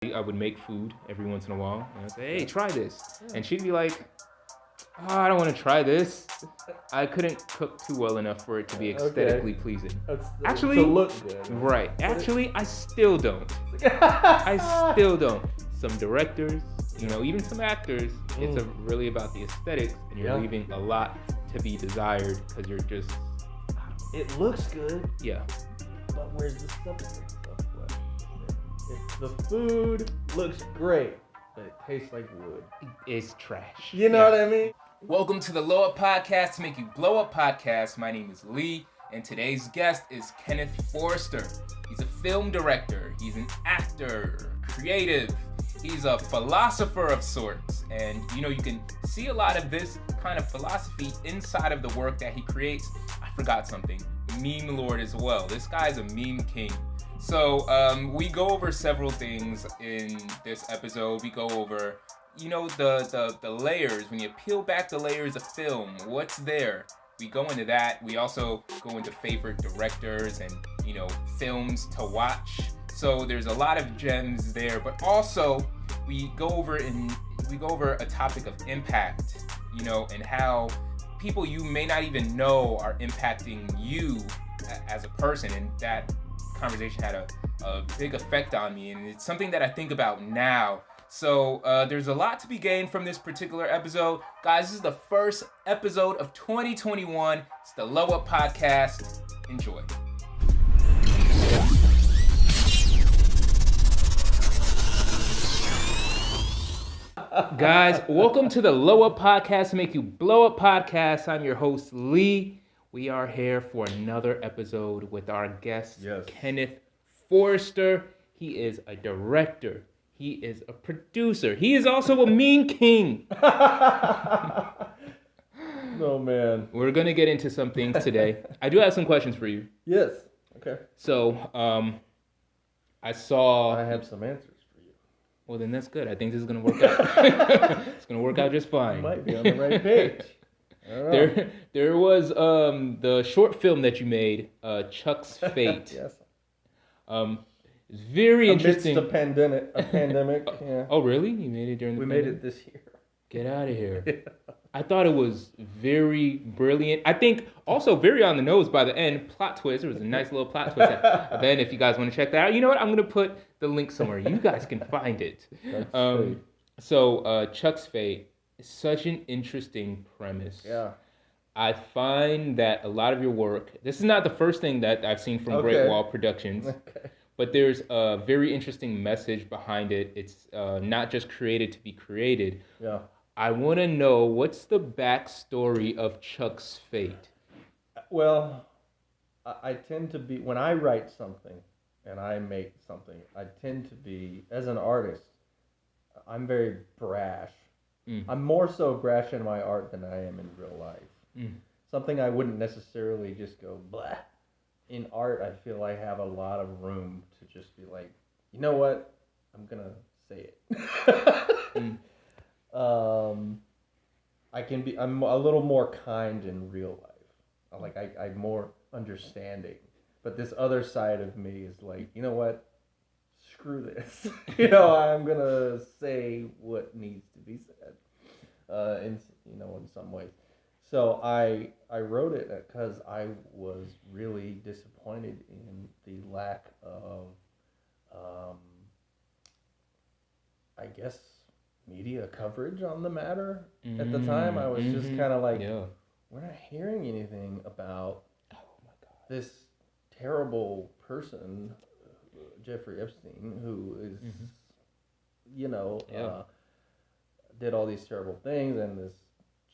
I would make food every once in a while, and I'd say, "Hey, try this," and she'd be like, "Oh, I don't want to try this." I couldn't cook too well enough for it to be aesthetically pleasing. Actually, to look good. Right. Actually, I still don't. I still don't. Some directors, even some actors, it's really about the aesthetics, and you're leaving a lot to be desired because you're just. It looks good. Yeah. But where's the substance of what? The food looks great, but it tastes like wood. It's trash. You know what I mean? Welcome to the Low Up Podcast to Make You Blow Up Podcast. My name is Lee, and today's guest is Kenneth Forrester. He's a film director. He's an actor, creative. He's a philosopher of sorts. And, you can see a lot of this kind of philosophy inside of the work that he creates. I forgot something. Meme lord as well. This guy's a meme king. So we go over several things in this episode. We go over, the layers. When you peel back the layers of film, what's there? We go into that. We also go into favorite directors and, films to watch. So there's a lot of gems there, but also we go over a topic of impact, and how people you may not even know are impacting you as a person, and that conversation had a big effect on me, and it's something that I think about now. So there's a lot to be gained from this particular episode. Guys, this is the first episode of 2021. It's the Low Up Podcast. Enjoy. Guys, welcome to the Low Up Podcast to Make You Blow Up Podcast. I'm your host, Lee. We are here for another episode with our guest, Kenneth Forrester. He is a director. He is a producer. He is also a meme king. Oh, man. We're going to get into some things today. I do have some questions for you. Yes. Okay. So, I have some answers. Well, then that's good. I think this is going to work out. It's going to work out just fine. You might be on the right page. There was the short film that you made, Chuck's Fate. Yes. It's very interesting. Amidst a pandemic. Yeah. Oh, really? You made it during the pandemic? We made it this year. Get out of here. Yeah. I thought it was very brilliant. I think also very on the nose by the end. Plot twist. There was a nice little plot twist at the end. If you guys want to check that out. You know what? I'm going to put the link somewhere. You guys can find it. So Chuck's Fate is such an interesting premise. Yeah. I find that a lot of your work, this is not the first thing that I've seen from Great Wall Productions, but there's a very interesting message behind it. It's not just created to be created. Yeah. I want to know, what's the backstory of Chuck's Fate? Well, I tend to be, when I write something and I make something, I tend to be, as an artist, I'm very brash. I'm more so brash in my art than I am in real life. Something I wouldn't necessarily just go, blah. In art, I feel I have a lot of room to just be like, you know what? I'm going to say it. I'm a little more kind in real life. I'm more understanding. But this other side of me is like, you know what? Screw this. I'm going to say what needs to be said, in some ways. So I wrote it because I was really disappointed in the lack of, media coverage on the matter. At the time, I was just kind of like, we're not hearing anything about this terrible person, Jeffrey Epstein, who is, did all these terrible things, and this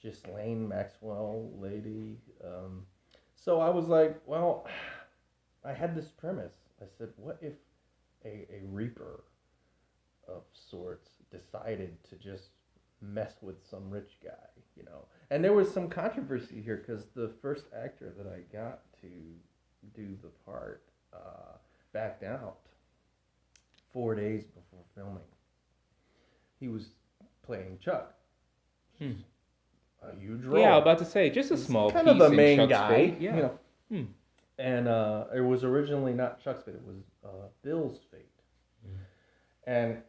Ghislaine Maxwell lady. So I was like, well, I had this premise. I said, what if a reaper of sorts decided to just mess with some rich guy, And there was some controversy here because the first actor that I got to do the part backed out 4 days before filming. He was playing Chuck. A huge role. Yeah, I was about to say, just a small kind piece of the in main Chuck's guy. Fate. Yeah. And it was originally not Chuck's fate, it was Bill's fate. And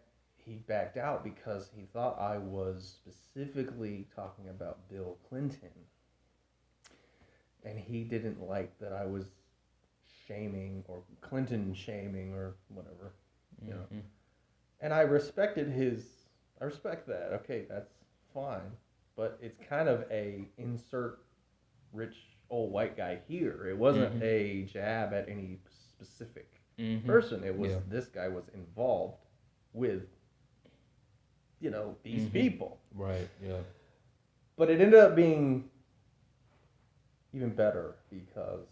he backed out because he thought I was specifically talking about Bill Clinton. And he didn't like that I was shaming or Clinton shaming or whatever, you know. And I respect that. Okay, that's fine. But it's kind of a insert rich old white guy here. It wasn't a jab at any specific person. It was this guy was involved with, you know, these people. Right, yeah. But it ended up being even better because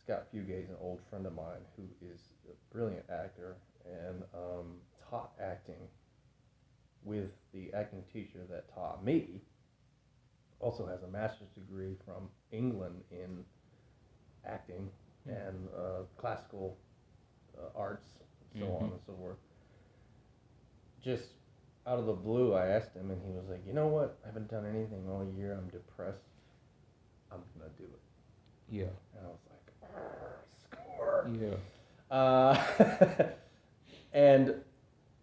Scott Fugate is an old friend of mine who is a brilliant actor and taught acting with the acting teacher that taught me. Also has a master's degree from England in acting and classical arts, so on and so forth. Just out of the blue, I asked him, and he was like, "You know what? I haven't done anything all year. I'm depressed. I'm gonna do it." Yeah. And I was like, "Score!" Yeah. And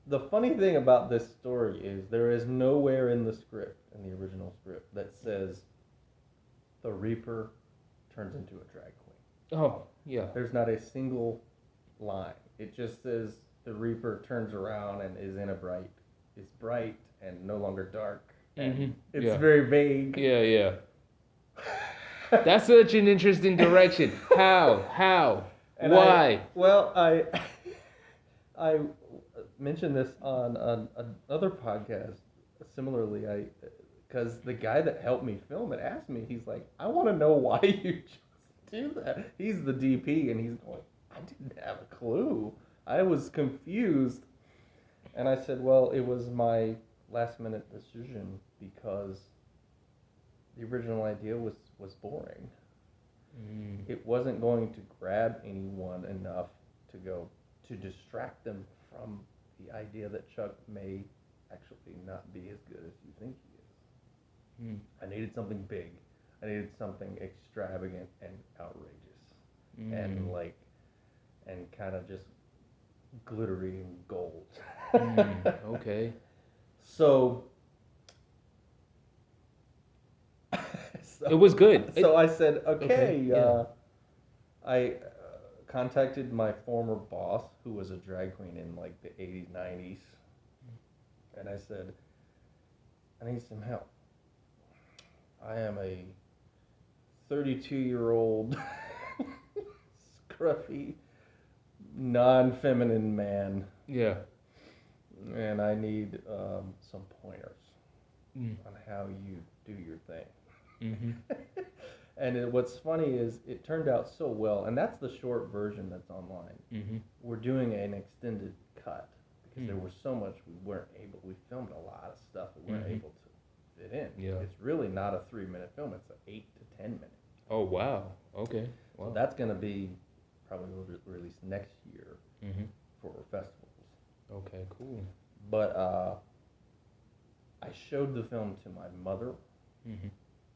the funny thing about this story is there is nowhere in the script, in the original script, that says the Reaper turns into a drag queen. Oh, yeah. There's not a single line. It just says the Reaper turns around and is bright and no longer dark. And it's very vague. Yeah, yeah. That's such an interesting direction. How? And why? I mentioned this on another podcast. Similarly, because the guy that helped me film it asked me, he's like, "I want to know why you just do that." He's the DP, and he's going, "I didn't have a clue. I was confused." And I said, "Well, it was my last minute decision because the original idea was boring. It wasn't going to grab anyone enough to distract them from the idea that Chuck may actually not be as good as you think he is. I needed something big. I needed something extravagant and outrageous, and kind of just glittery and gold." Okay. So it was good. So I said, okay. Yeah. I contacted my former boss, who was a drag queen in like the 80s, 90s. And I said, "I need some help. I am a 32-year-old scruffy, non-feminine man. Yeah. And I need some pointers on how you do your thing." And what's funny is it turned out so well, and that's the short version that's online. We're doing an extended cut because there was so much we filmed a lot of stuff we weren't able to fit in. Yeah. It's really not a 3-minute film, it's an 8 to 10 minute. Oh, wow. Okay. Wow. So that's going to be probably released next year for festivals. Okay, cool. But I showed the film to my mother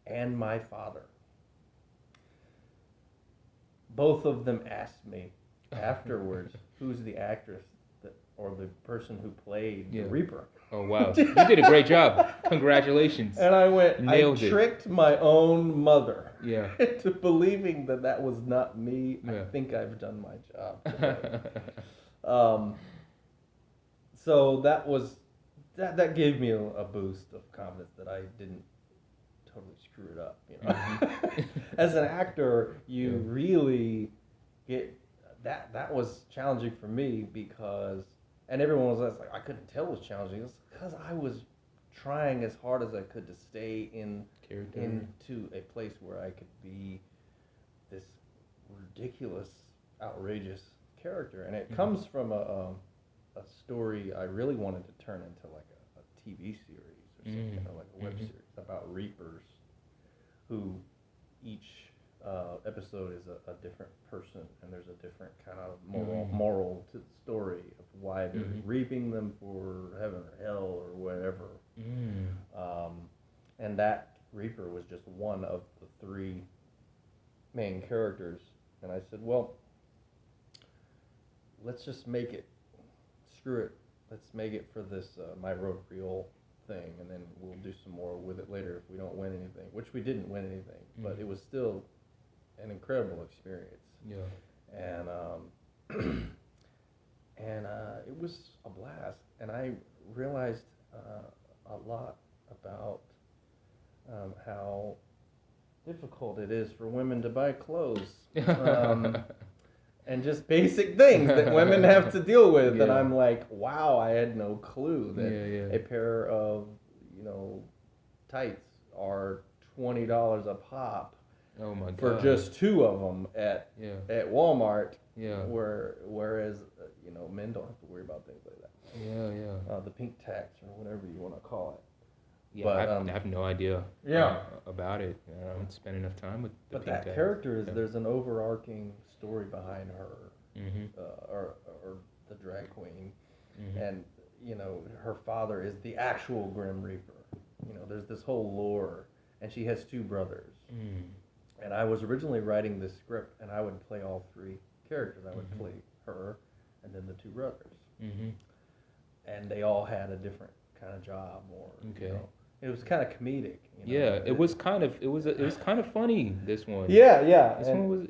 and my father. Both of them asked me afterwards, "Who's the actress or the person who played the Reaper?" Oh, wow. You did a great job. Congratulations. And I went, Nailed I it. tricked my own mother Yeah. into believing that was not me. Yeah. I think I've done my job today. So that gave me a boost of confidence that I didn't totally screw it up. You know, as an actor, you really get that. That was challenging for me because, and everyone was like, I couldn't tell it was challenging. It's because I was trying as hard as I could to stay into a place where I could be this ridiculous, outrageous character, and it comes from a story I really wanted to turn into like a TV series or something, or like a web series about Reapers, who each episode is a different person, and there's a different kind of moral to the story of why they're reaping them for heaven or hell or whatever. And that Reaper was just one of the 3 main characters, and I said, well, let's just make it. Screw it. let's make it for this My Road Reel thing, and then we'll do some more with it later if we don't win anything, which we didn't win anything, but it was still an incredible experience. Yeah. And it was a blast, and I realized a lot about how difficult it is for women to buy clothes, and just basic things that women have to deal with. And I'm like, wow, I had no clue that a pair of, tights are $20 a pop. Oh my God. For just 2 of them at Walmart. Yeah. Whereas men don't have to worry about things like that. Yeah. The pink tax or whatever you want to call it. Yeah, but, I have no idea. About it. I don't spend enough time with the pink tax. But that character is there's an overarching story behind her, Mm-hmm. or the drag queen, Mm-hmm. and her father is the actual Grim Reaper. There's this whole lore, and she has 2 brothers. Mm. And I was originally writing this script, and I would play all 3 characters. I would play her, and then the 2 brothers. Mm-hmm. And they all had a different kind of job, or Okay. It was kind of comedic. Yeah, it was kind of funny. This one. Yeah. This one was.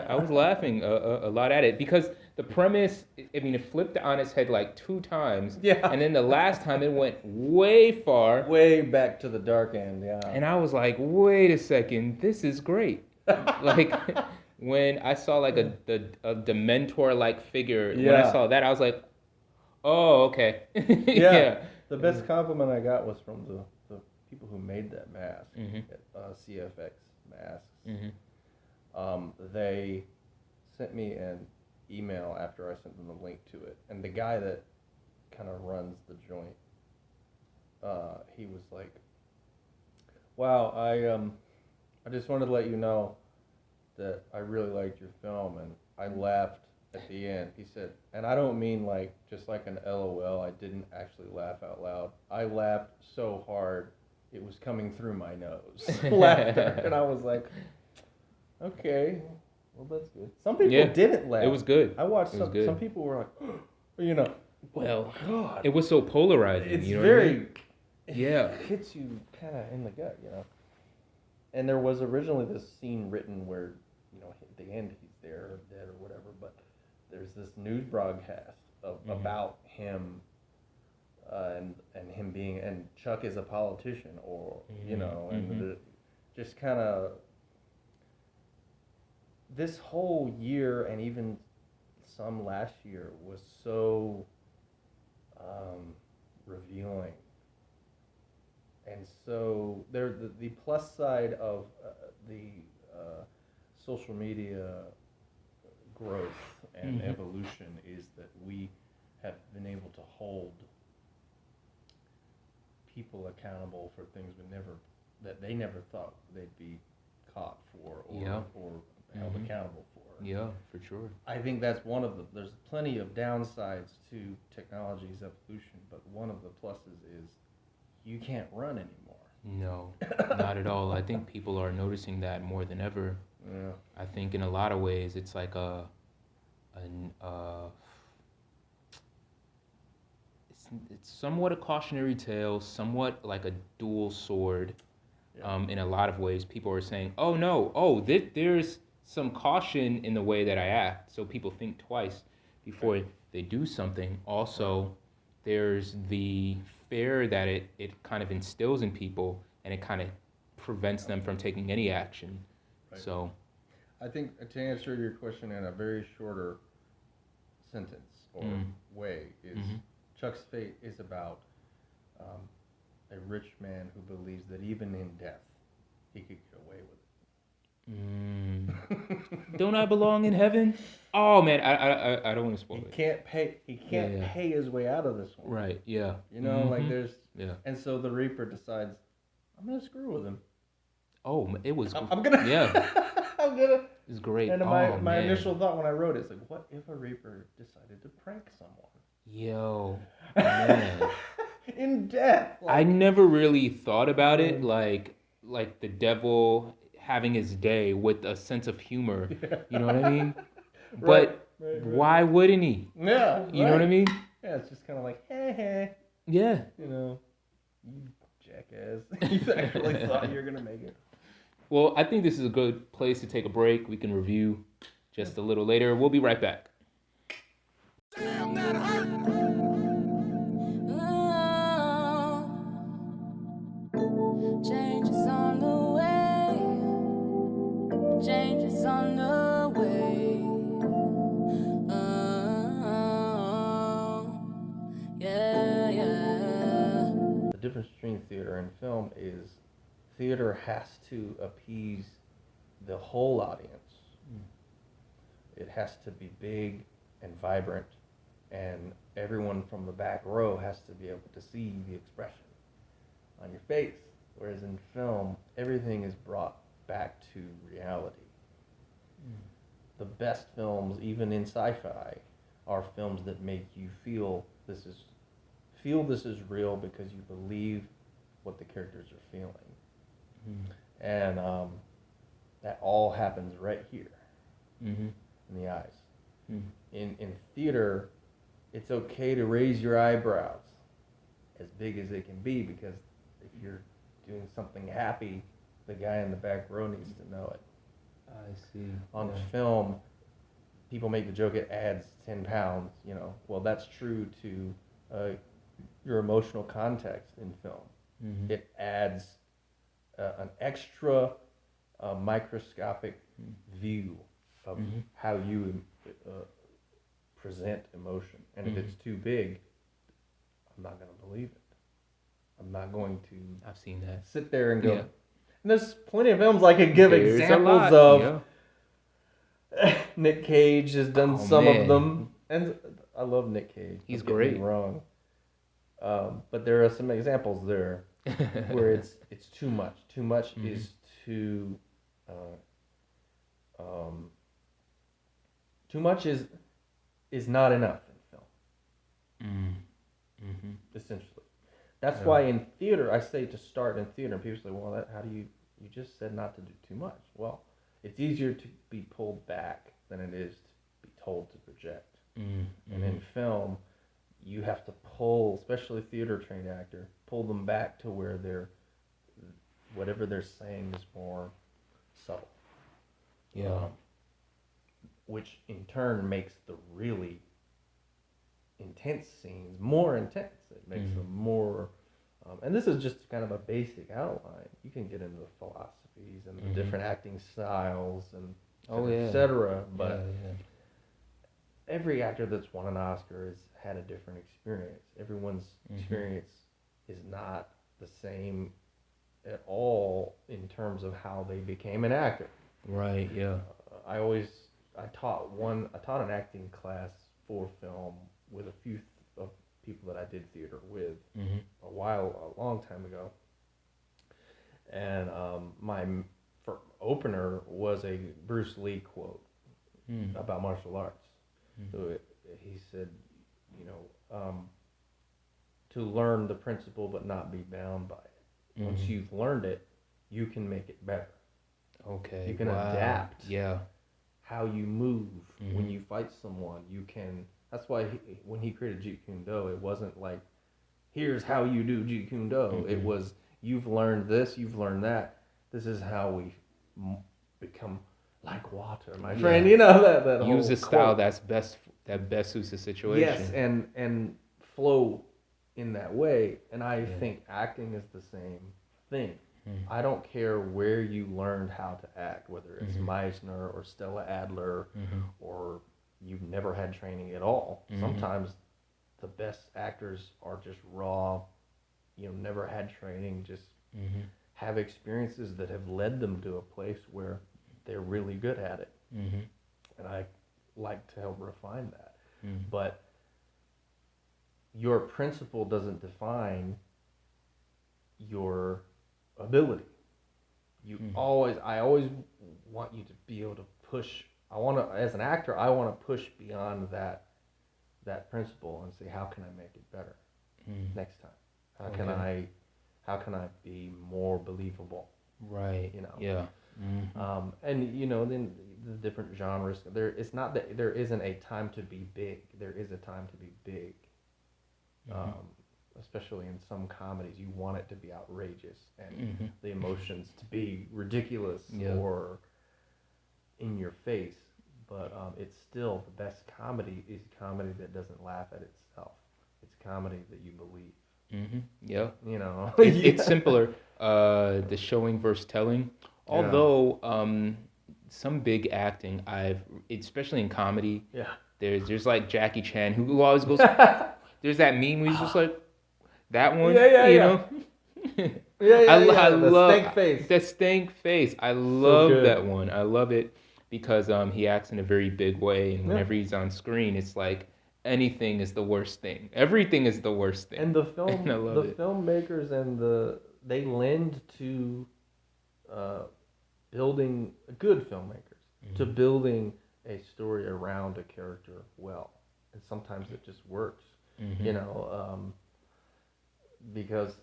I was laughing a lot at it because the premise. I mean, it flipped on its head like 2 times. Yeah. And then the last time it went way far. Way back to the dark end. Yeah. And I was like, wait a second, this is great. Like when I saw like a Dementor-like figure. When I saw that, I was like, oh, okay. Yeah. The best compliment I got was from the people who made that mask, CFX Masks. Mm-hmm. They sent me an email after I sent them the link to it, and the guy that kind of runs the joint, he was like, "Wow, I just wanted to let you know that I really liked your film, and I laughed at the end." He said, and I don't mean like just like an LOL. I didn't actually laugh out loud. I laughed so hard it was coming through my nose. Laughter. And I was like, okay, well that's good. Some people didn't laugh. It was good. I watched some people were like, well, God. It was so polarizing. It's very, it hits you kind of in the gut, And there was originally this scene written where, at the end he's there or dead or whatever, but there's this news broadcast about him, and him being, and Chuck is a politician, or and just kind of this whole year and even some last year was so revealing. And so the plus side of the social media growth and evolution is that we have been able to hold people accountable for things that they never thought they'd be caught for or held accountable for. Yeah, for sure. I think that's one of there's plenty of downsides to technology's evolution, but one of the pluses is you can't run anymore. No, not at all. I think people are noticing that more than ever. Yeah. I think in a lot of ways it's like it's somewhat a cautionary tale, somewhat like a dual sword. In a lot of ways, people are saying, "Oh no, there's some caution in the way that I act," so people think twice before they do something. Also, there's the fear that it kind of instills in people, and it kind of prevents them from taking any action. Right. So, I think to answer your question in a very shorter sentence or way is Chuck's Fate is about a rich man who believes that even in death he could get away with it. Don't I belong in heaven? Oh man, I don't want to spoil it. He can't pay his way out of this one. Right, yeah. Like there's and so the Reaper decides, I'm gonna screw with him. Oh, it was I'm gonna I'm gonna It's great. And my initial thought when I wrote it is like, what if a Reaper decided to prank someone? Yo, man. In death. I never really thought about it like the devil having his day with a sense of humor. Yeah. You know what I mean? But why wouldn't he? Yeah. You know what I mean? Yeah, it's just kind of like, hey, Yeah. you jackass. You actually thought you were gonna make it. Well, I think this is a good place to take a break. We can review just a little later. We'll be right back. Damn, that hurt. Change is on the way. Change is on the way. Yeah. The difference between theater and film is theater has to appease the whole audience. It has to be big and vibrant, and everyone from the back row has to be able to see the expression on your face. Whereas in film, everything is brought back to reality. The best films, even in sci-fi, are films that make you feel this is real because you believe what the characters are feeling. And that all happens right here in the eyes. In theater, it's okay to raise your eyebrows as big as it can be, because if you're doing something happy, the guy in the back row needs to know it. I see. On film, people make the joke it adds 10 pounds, Well, that's true to your emotional context in film. It adds an extra microscopic view of how you present emotion. And if it's too big, I'm not going to believe it. I'm not going to I've seen that. sit there and go. Yeah. And there's plenty of films I could give There's examples of. Nick Cage has done of them, and I love Nick Cage. He's don't great. Get me wrong, but there are some examples there where it's too much. Too much is too. Too much is not enough in film. Essentially, that's why in theater I say to start in theater. People say, "Well, how do you just said not to do too much?" Well, it's easier to be pulled back than it is to be told to project. And in film, you have to pull, especially a theater trained actor, pull them back to where whatever they're saying is more subtle. Which in turn makes the really intense scenes more intense. It makes them more, and this is just kind of a basic outline. You can get into the philosophies and the different acting styles and etc. But every actor that's won an Oscar has had a different experience. Everyone's experience is not the same at all in terms of how they became an actor. Right. Yeah. I taught an acting class for film with a few of people that I did theater with a long time ago. And my opener was a Bruce Lee quote about martial arts. So he said, to learn the principle but not be bound by it. Once you've learned it, you can make it better. Okay. You can adapt. Yeah. How you move when you fight someone. You can. That's why when he created Jeet Kune Do, it wasn't like, here's how you do Jeet Kune Do. It was, you've learned this, you've learned that. This is how we become like water, my friend. That use whole a style quote. that best suits the situation. Yes, and flow in that way. And I think acting is the same thing. I don't care where you learned how to act, whether it's Meisner or Stella Adler, or you've never had training at all. Sometimes the best actors are just raw, never had training, just have experiences that have led them to a place where they're really good at it. And I like to help refine that. But your principle doesn't define your ability. I always want you to be able to push. As an actor, I want to push beyond that principle and say, how can I make it better next time? How can I be more believable? Right. Yeah. And then the different genres. It's not that there isn't a time to be big. There is a time to be big. Especially in some comedies, you want it to be outrageous and the emotions to be ridiculous or in your face. But it's still the best comedy is comedy that doesn't laugh at itself. It's comedy that you believe. Yeah. You know, It's simpler. The showing versus telling. Although some big acting, especially in comedy. Yeah. There's like Jackie Chan who always goes. There's that meme where he's just like that one. You know. I love stank face. The stank face. I love that one. I love it because he acts in a very big way, and whenever he's on screen, it's like anything is the worst thing. Everything is the worst thing. And the filmmakers they lend to building good filmmakers to building a story around a character well, and sometimes it just works. You know, because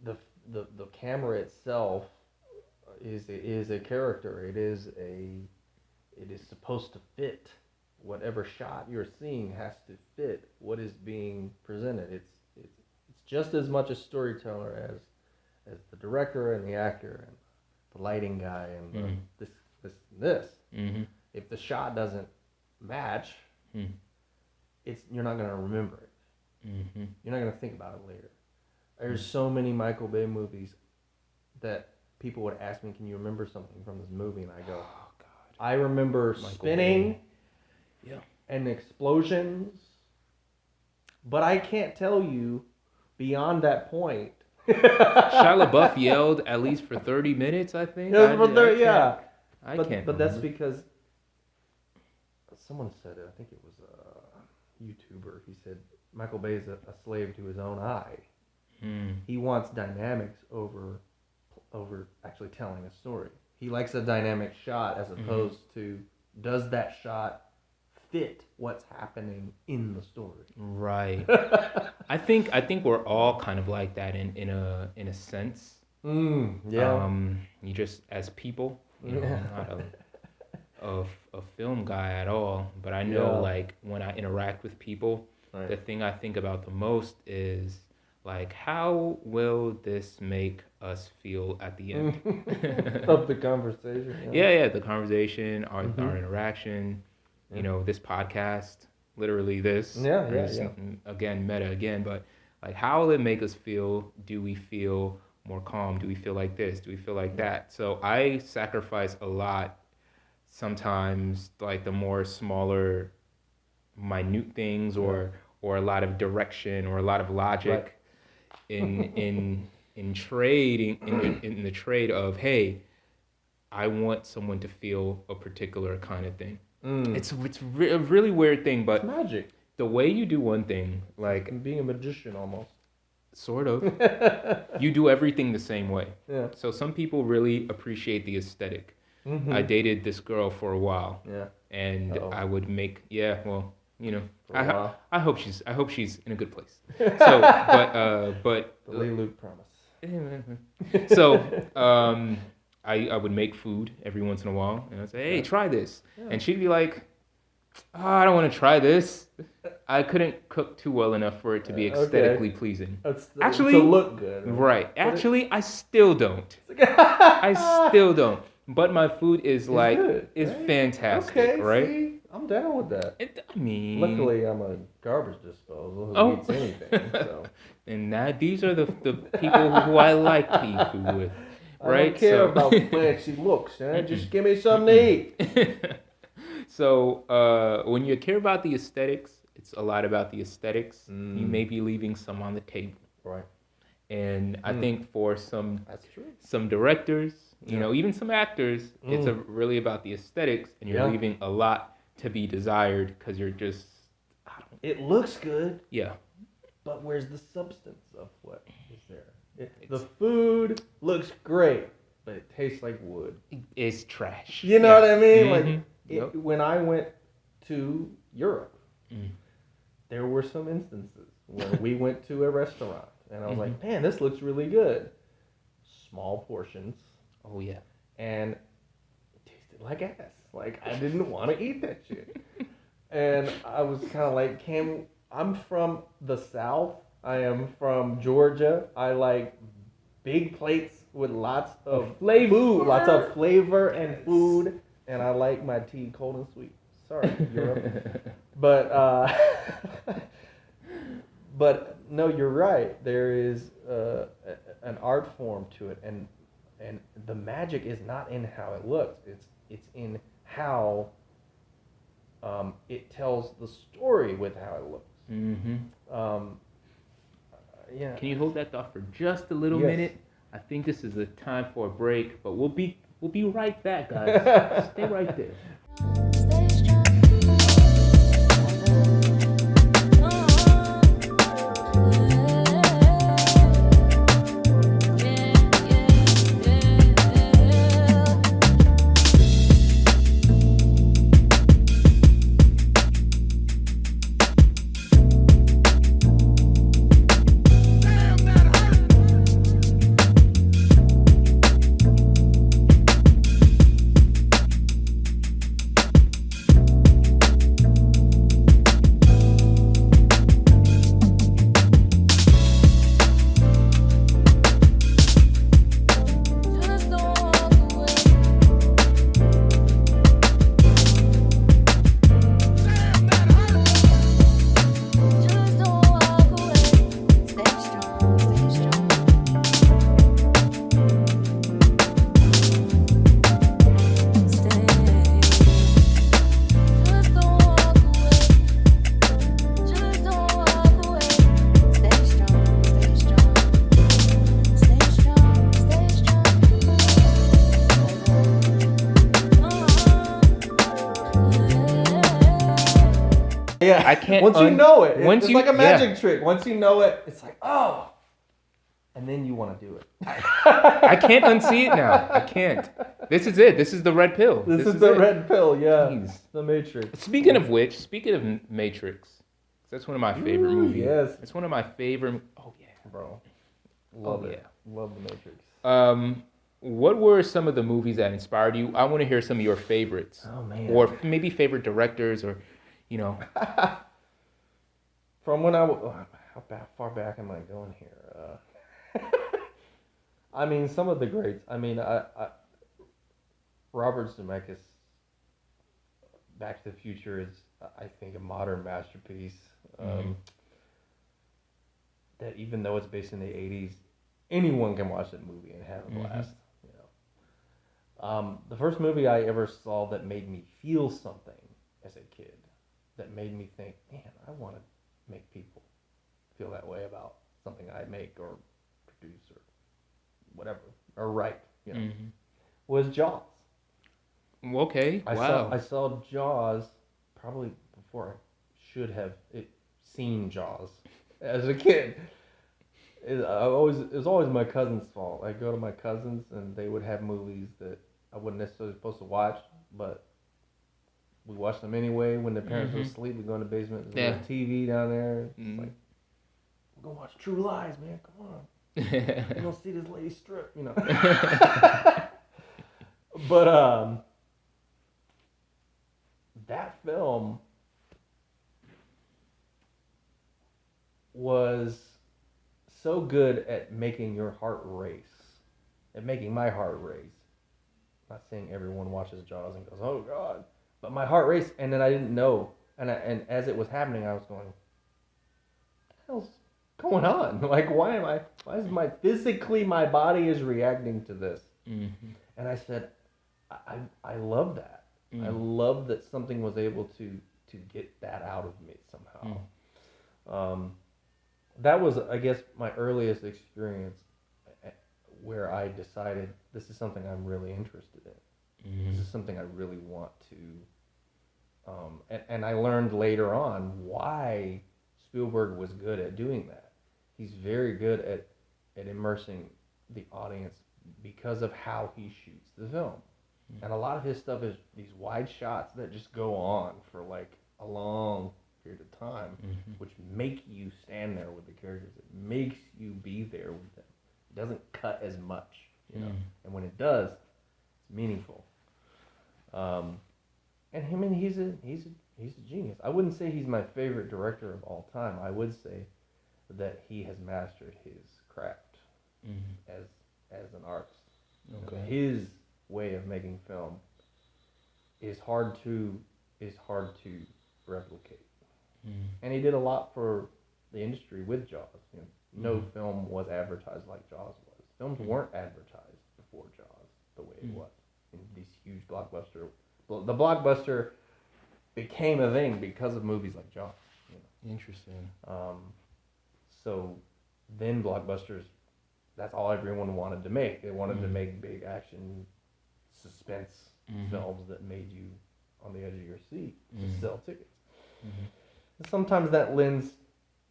the camera itself is a character. It is supposed to fit. Whatever shot you're seeing has to fit what is being presented. It's just as much a storyteller as the director and the actor and the lighting guy and this. If the shot doesn't match, you're not gonna remember it. You're not gonna think about it later. There's so many Michael Bay movies that people would ask me, "Can you remember something from this movie?" And I go, "Oh God, I remember Michael spinning." Bay. And explosions, but I can't tell you beyond that point. Shia LaBeouf yelled at least for 30 minutes, I think. I can't. But that's because someone said it. I think it was a YouTuber. He said Michael Bay is a slave to his own eye. He wants dynamics over actually telling a story. He likes a dynamic shot as opposed to does that shot fit what's happening in the story. Right. I think we're all kind of like that in a sense. You just as people, you know, I'm not a film guy at all, but I know like when I interact with people, the thing I think about the most is like how will this make us feel at the end of the conversation? The conversation, our interaction. You know, this podcast, literally this. Again, meta again, but like, how will it make us feel? Do we feel more calm? Do we feel like this? Do we feel like that? So I sacrifice a lot sometimes, like the more smaller, minute things, or a lot of direction or a lot of logic in trading in the trade of, hey, I want someone to feel a particular kind of thing. It's a really weird thing, but it's magic. The way you do one thing, like being a magician almost. Sort of. You do everything the same way. Yeah. So some people really appreciate the aesthetic. I dated this girl for a while. Yeah. And I would make you know, I hope she's in a good place. So but the Lee Luke promise. So I would make food every once in a while, and I'd say, hey, try this. Yeah. And she'd be like, oh, I don't want to try this. I couldn't cook too well enough for it to be aesthetically pleasing. Actually, to look good. Right. Actually, I still don't. I still don't. But my food is like, good, is fantastic, right? See? I'm down with that. I mean... Luckily, I'm a garbage disposal who eats anything, so... And these are the people who I like to eat food with. Right? I don't care about fancy looks, just give me something to eat. So when you care about the aesthetics, it's a lot about the aesthetics. You may be leaving some on the table. Right. And I think for some directors, you know, even some actors, it's really about the aesthetics, and you're leaving a lot to be desired because you're just... It looks good. Yeah. But where's the substance of what is there? The food looks great, but it tastes like wood. It's trash. You know what I mean? Like when I went to Europe, there were some instances where we went to a restaurant, and I was like, man, this looks really good. Small portions. Oh, yeah. And it tasted like ass. Like, I didn't want to eat that shit. And I was kind of like, I'm from the South. I am from Georgia. I like big plates with lots of flavor. food, lots of flavor and food, and I like my tea cold and sweet. Sorry, Europe. But but no, you're right. There is an art form to it, and the magic is not in how it looks. It's in how it tells the story with how it looks. Mm-hmm. Yeah. Can you hold that thought for just a little minute? I think this is the time for a break, but we'll be right back, guys. Stay right there. Stay strong. Just don't walk away. Damn, that hurt. Just don't walk away. Stay strong, stay strong. Stay. Just don't walk away. Just don't walk away. Stay strong, stay strong. Stay strong, stay strong. Yeah, I can't Once you know it, once it's you- like a yeah. magic trick. Once you know it, it's like, oh, and then you want to do it. I can't unsee it now. I can't. This is it. This is the red pill. This is the it. red pill. Yeah, Jeez. the Matrix. Speaking of which, speaking of Matrix, that's one of my favorite Ooh, movies. yes. It's one of my favorite. Oh yeah. Bro, love Oh, it. Love the Matrix. What were some of the movies that inspired you? I want to hear some of your favorites, Oh man. or maybe favorite directors, or you know. From when how far back am I going here? I mean, some of the greats. I mean, I Robert Zemeckis, Back to the Future is, I think, a modern masterpiece. That even though it's based in the '80s, anyone can watch that movie and have a blast. You know, the first movie I ever saw that made me feel something as a kid, that made me think, man, I want to make people feel that way about something I make or produce or whatever or write, you know, was Jaws. Okay. Wow. I saw Jaws probably before I should have seen Jaws as a kid. It was always my cousin's fault. I'd go to my cousins and they would have movies that I wasn't necessarily supposed to watch, but we watched them anyway. When their parents were asleep, we'd go in the basement. There's a TV down there. It's like, we're going to watch True Lies, man. Come on. You don't see this lady strip, you know. But that film was so good at making your heart race, at making my heart race. Not saying everyone watches Jaws and goes, "Oh God," but my heart raced, and then I didn't know, and as it was happening, I was going, "What the hell's going on? Like, why is my body is reacting to this?" And I said, I love that. I love that something was able to get that out of me somehow. That was, I guess, my earliest experience where I decided this is something I'm really interested in. This is something I really want to. And I learned later on why Spielberg was good at doing that. He's very good at immersing the audience because of how he shoots the film. And a lot of his stuff is these wide shots that just go on for like a long period of time, which make you stand there with the characters. It makes you be there with them. It doesn't cut as much, you know. And when it does, it's meaningful. And I mean, he's a genius. I wouldn't say he's my favorite director of all time. I would say that he has mastered his craft as an artist. Okay. His way of making film is hard to replicate. And he did a lot for the industry with Jaws. You know, no film was advertised like Jaws was. Films weren't advertised before Jaws the way it was in these huge blockbuster. The blockbuster became a thing because of movies like Jaws. You know? Interesting. So then blockbusters, that's all everyone wanted to make. They wanted to make big action, suspense films that made you on the edge of your seat to sell tickets. And sometimes that lends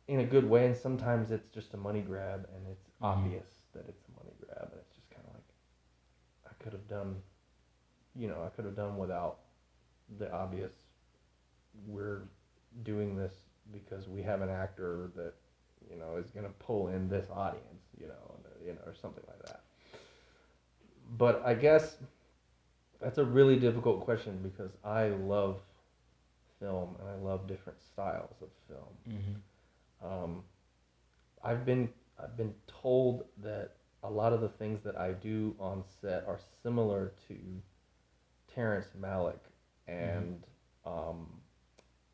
in a good way, and sometimes it's just a money grab, and it's obvious that it's a money grab, and it's just kind of like, I could have done without the obvious. We're doing this because we have an actor that, you know, is going to pull in this audience, or something like that. But I guess that's a really difficult question because I love film and I love different styles of film. I've been told that a lot of the things that I do on set are similar to Terrence Malick and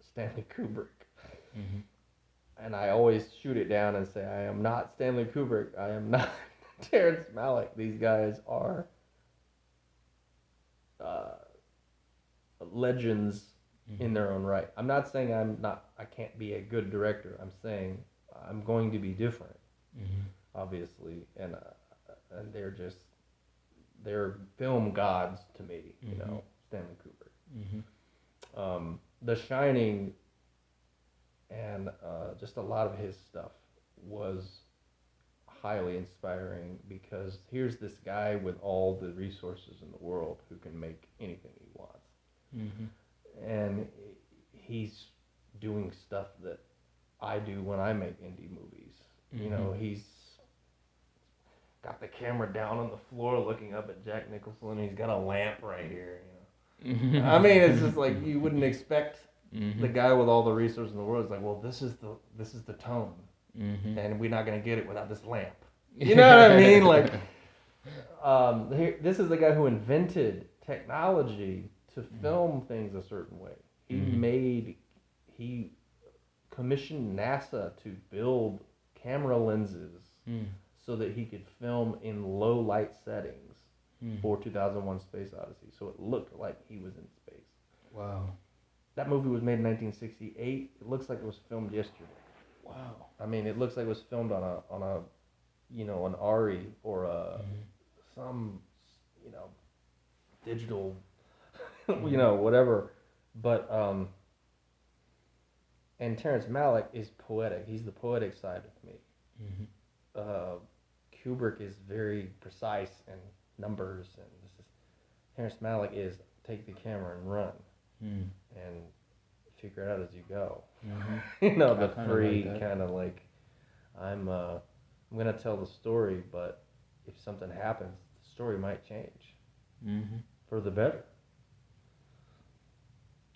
Stanley Kubrick. And I always shoot it down and say, I am not Stanley Kubrick. I am not Terrence Malick. These guys are legends in their own right. I'm not saying I can't be a good director. I'm saying I'm going to be different, obviously. And they're film gods to me, you know, Stanley Kubrick. The Shining and just a lot of his stuff was highly inspiring because here's this guy with all the resources in the world who can make anything he wants. And he's doing stuff that I do when I make indie movies. You know, he's got the camera down on the floor looking up at Jack Nicholson, and he's got a lamp right here, you know. I mean, it's just like you wouldn't expect the guy with all the resources in the world is like, well, this is the tone, and we're not gonna get it without this lamp. You know what I mean? Like, this is the guy who invented technology to film things a certain way. He commissioned NASA to build camera lenses so that he could film in low light settings for 2001: Space Odyssey, so it looked like he was in space. Wow. That movie was made in 1968. It looks like it was filmed yesterday. Wow. I mean, it looks like it was filmed on a you know, an ARRI or some, you know, digital, you know, whatever. But and Terrence Malick is poetic. He's the poetic side of me. Kubrick is very precise and numbers, and Terrence Malick is take the camera and run and figure it out as you go. You know, the free kind of like, I'm gonna tell the story, but if something happens, the story might change for the better.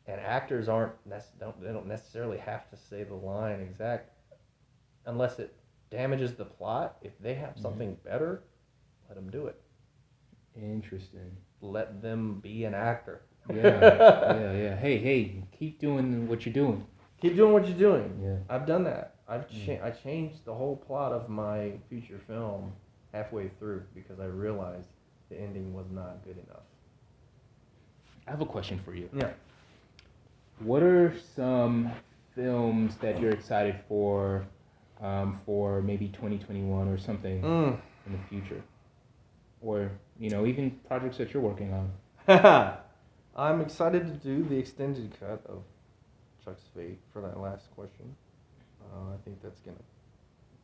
And actors don't necessarily have to say the line exact unless it damages the plot. If they have something better, let them do it. Interesting. Let them be an actor. Yeah. Hey, keep doing what you're doing. Keep doing what you're doing. Yeah. I've done that. I changed the whole plot of my feature film halfway through because I realized the ending was not good enough. I have a question for you. Yeah. What are some films that you're excited for maybe 2021 or something in the future? Or, you know, even projects that you're working on? I'm excited to do the extended cut of Chuck's Fate for that last question. I think that's going to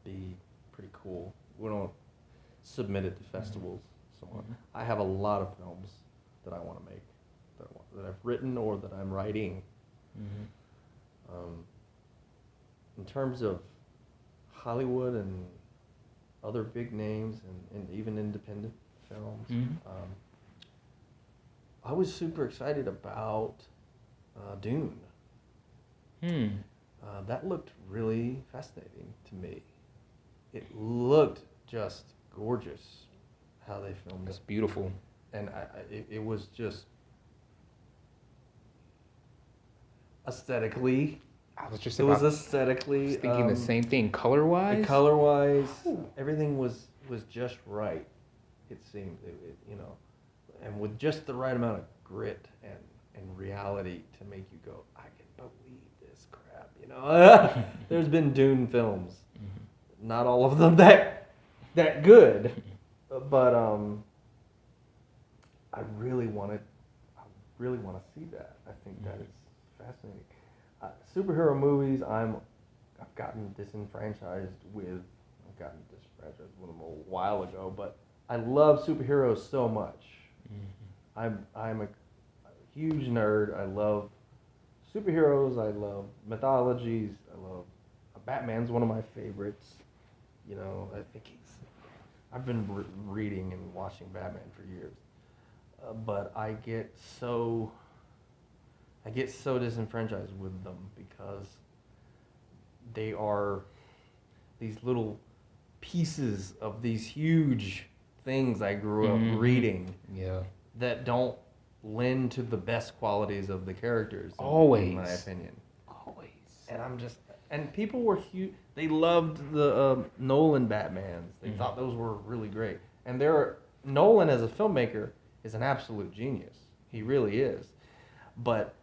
be pretty cool. We don't submit it to festivals and so on. I have a lot of films that I want to make, that I've written or that I'm writing. In terms of Hollywood and other big names and even independent films, I was super excited about Dune. That looked really fascinating to me. It looked just gorgeous how they filmed It's it, beautiful. and it was just aesthetically. I was just It was about aesthetically thinking the same thing. Color-wise? color wise, everything was just right. It seemed, and with just the right amount of grit and reality to make you go, I can believe this crap. There's been Dune films, not all of them that good, but I really want to see that. I think that is fascinating. Superhero movies, I've gotten disenfranchised with. I've gotten disenfranchised with them a while ago, but I love superheroes so much. I'm a huge nerd. I love superheroes. I love mythologies. I love Batman's one of my favorites. I think I've been reading and watching Batman for years, but I get so disenfranchised with them because they are these little pieces of these huge things I grew up reading. Yeah. That don't lend to the best qualities of the characters. Always. In my opinion. Always. And people were huge. They loved the Nolan Batmans. They thought those were really great. And Nolan as a filmmaker is an absolute genius. He really is. But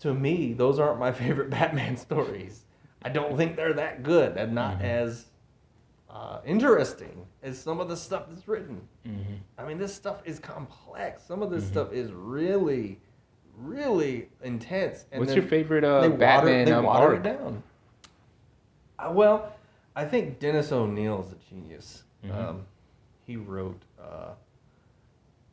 to me, those aren't my favorite Batman stories. I don't think they're that good and not as interesting as some of the stuff that's written. I mean, this stuff is complex. Some of this stuff is really, really intense. And What's your favorite Batman? They water arc? it down. Well, I think Dennis O'Neil is a genius. He wrote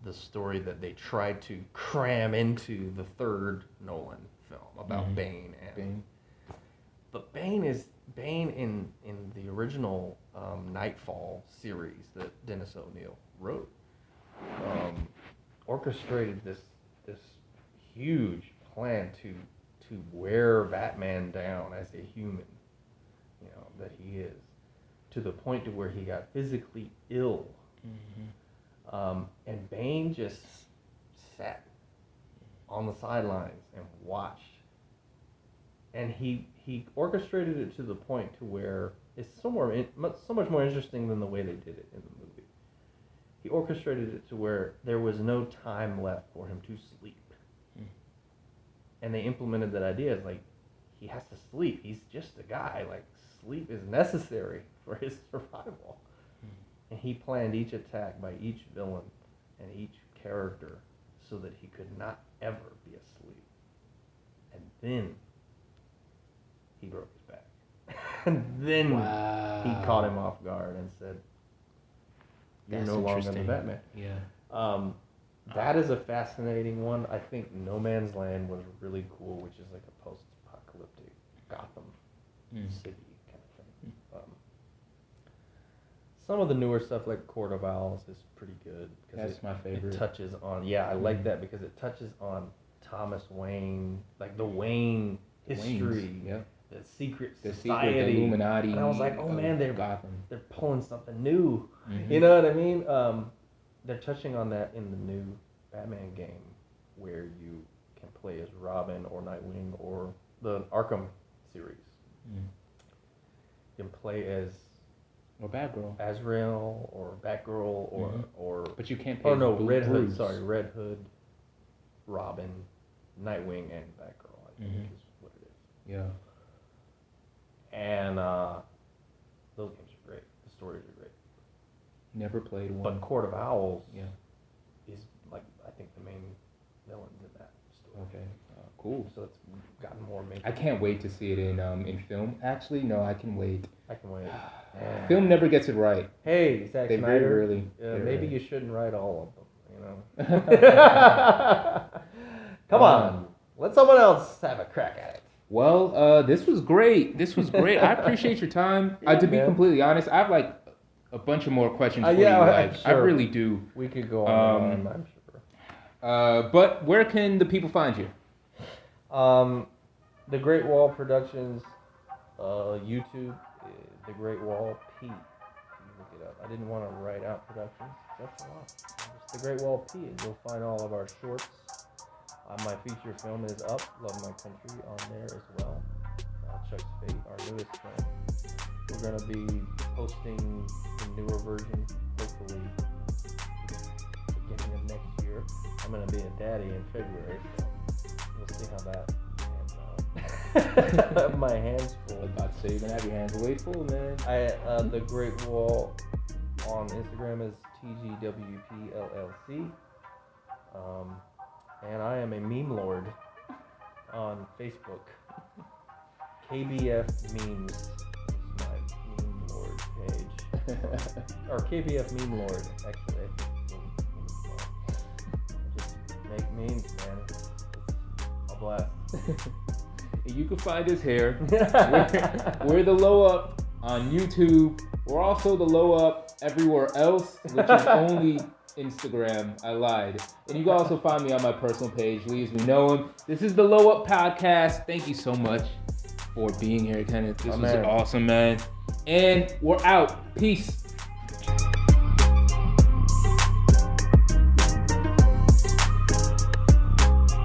the story that they tried to cram into the third Nolan film about Bane. But Bane in the original Nightfall series that Dennis O'Neil wrote orchestrated this huge plan to wear Batman down as a human, that he is, to the point to where he got physically ill. And Bane just sat on the sidelines and watched. And he orchestrated it to the point to where it's so much more interesting than the way they did it in the movie. He orchestrated it to where there was no time left for him to sleep. And they implemented that idea. It's like, he has to sleep. He's just a guy. Like, sleep is necessary for his survival. And he planned each attack by each villain and each character so that he could not ever be asleep. And then he broke his back. And then he caught him off guard and said, "You're That's no longer the interesting. Batman." Yeah. That is a fascinating one. I think No Man's Land was really cool, which is like a post-apocalyptic Gotham City kind of thing. Some of the newer stuff like Court of Owls is pretty good. That's my favorite. It touches on, I like that because it touches on Thomas Wayne, like the Wayne history, Yeah. the secret The society, secret Illuminati. And I was like, oh man, they're Gotham. pulling something new. You know what I mean? They're touching on that in the new Batman game, where you can play as Robin or Nightwing or the Arkham series. You can play as Or Batgirl. Azrael or Batgirl or But you can't play no, Blue Red Hood. Bruce. Sorry, Red Hood, Robin, Nightwing, and Batgirl. I think is what it is. Yeah. And those games are great. The stories are great. Never played one. But Court of Owls Yeah. is like, I think, the main villains in that story. Okay. Cool. So it's gotten more major. I can't wait to see it in film. Actually, no, I can wait. I can wait. Yeah. Film never gets it right. Hey, Zack They Snyder. very rarely. Maybe you shouldn't write all of them. You know. Come on. Let someone else have a crack at it. Well, this was great. I appreciate your time. Yeah, To be man. completely honest, I have like a bunch of more questions for yeah, you. I'm I sure. really do. We could go on and on, I'm sure. But where can the people find you? The Great Wall Productions, YouTube, The Great Wall P. You look it up. I didn't want to write out Productions. That's a lot. Just The Great Wall P, and you'll find all of our shorts. My feature film is up, Love My Country, on there as well. Chuck's Fate, our newest film. We're going to be posting the newer version, hopefully, beginning of next year. I'm going to be a daddy in February, so we'll see how that pans out. My hands full. I was about to say, you're going to have your hands way full, man. The Great Wall on Instagram is TGWPLLC. And I am a meme lord on Facebook. KBF Memes is my meme lord page. Or KBF Meme Lord, actually. I just make memes, man. It's a blast. You can find us here. We're the Low Up on YouTube. We're also the Low Up everywhere else, which is only Instagram. I lied. And you can also find me on my personal page, Lee, as we know him. This is the Low Up Podcast. Thank you so much for being here, Kenneth. This was awesome, man. And we're out. Peace.